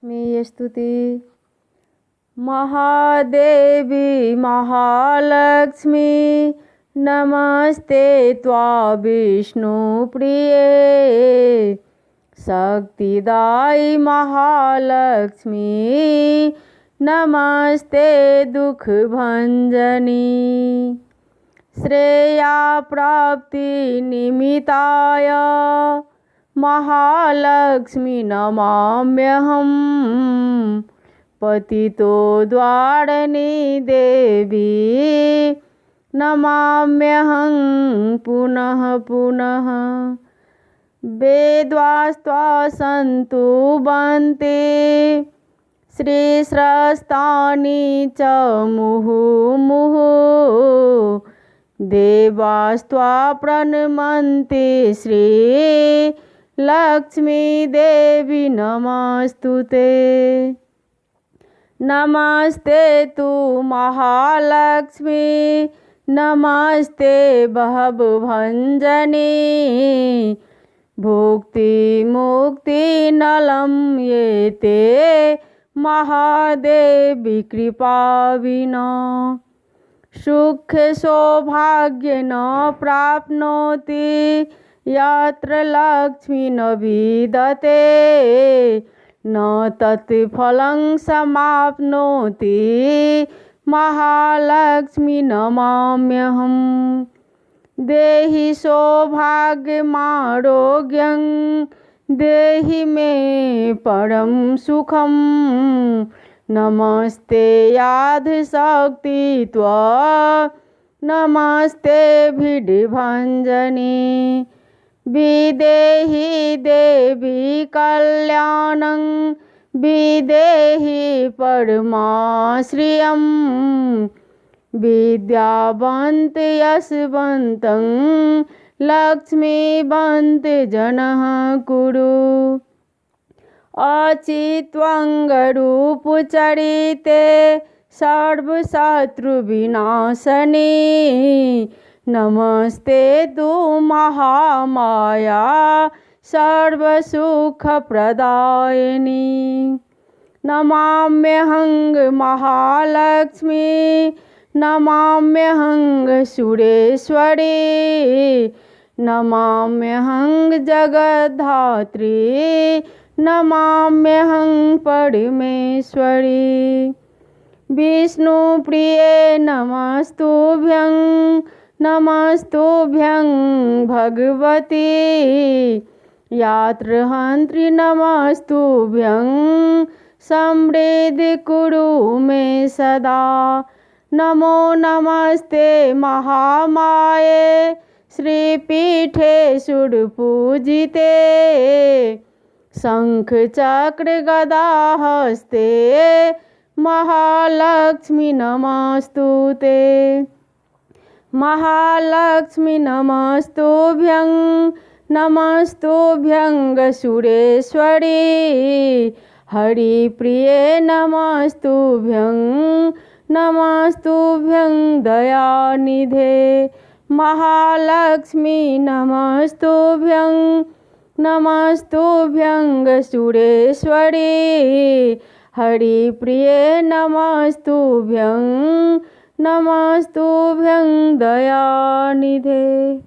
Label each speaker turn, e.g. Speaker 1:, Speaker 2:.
Speaker 1: महालक्ष्मी स्तुति। महादेवी महालक्ष्मी नमस्ते त्वा विष्णुप्रिये। शक्तिदायी महालक्ष्मी नमस्ते दुःखभञ्जनी। श्रेया प्राप्ति निमित्ताय महालक्ष्मी नमाम्यहम्। पतितो द्वारिणी देवी नमाम्यहं पुनः पुनः। वेद्वास्त्वा सन्तु बन्ते श्रीस्रस्तानि च मुहुर्मुहुः। देवास्त्वा प्रणमन्ते श्री लक्ष्मी देवी नमस्तुते। नमस्ते तु महालक्ष्मी नमस्ते भवभञ्जनी। भुक्ति मुक्ति नलं येते महादेवी कृपा विना। सुख सौभाग्य न प्राप्नोति यत्र लक्ष्मी न विद्यते। न तत्फलं समाप्नोति महालक्ष्मी नमाम्यहम्। देहि सौभाग्यमारोग्यं देहि मे परं सुखं। नमस्ते यादशक्ति त्वा नमस्ते भिड्भञ्जनी। विदेहि देवी कल्याणं विदेहि परमाश्रियं। विद्यावन्त यशवन्तं लक्ष्मीवन्त जनः कुरु। अचित्वङ्गरूपचरिते सर्वशत्रुविनाशनी। नमस्ते तु महामाया सर्वसुखप्रदायिनी। नमाम्यहं महालक्ष्मी नमाम्यहं सुरेश्वरी। नमाम्यहं जगद्धात्री नमाम्यहं परमेश्वरी। विष्णुप्रिये नमस्तुभ्यं नमस्तुभ्यं भगवती। यात्रहन्त्री नमस्तुभ्यं समृद्धि कुरु मे सदा। नमो नमस्ते महामाये श्रीपीठे सुरपूजिते। शंख चक्र गदा हस्ते महालक्ष्मी नमस्तुते। महालक्ष्मी नमस्तुभ्यं नमस्तुभ्यं सुरेश्वरी। हरिप्रिये नमस्तुभ्यं नमस्तुभ्यं दयानिधे। महालक्ष्मी नमस्तुभ्यं नमस्तुभ्यं सुरेश्वरी। हरिप्रिये नमस्तुभ्यं नमस्तुभ्यं दयानिधे।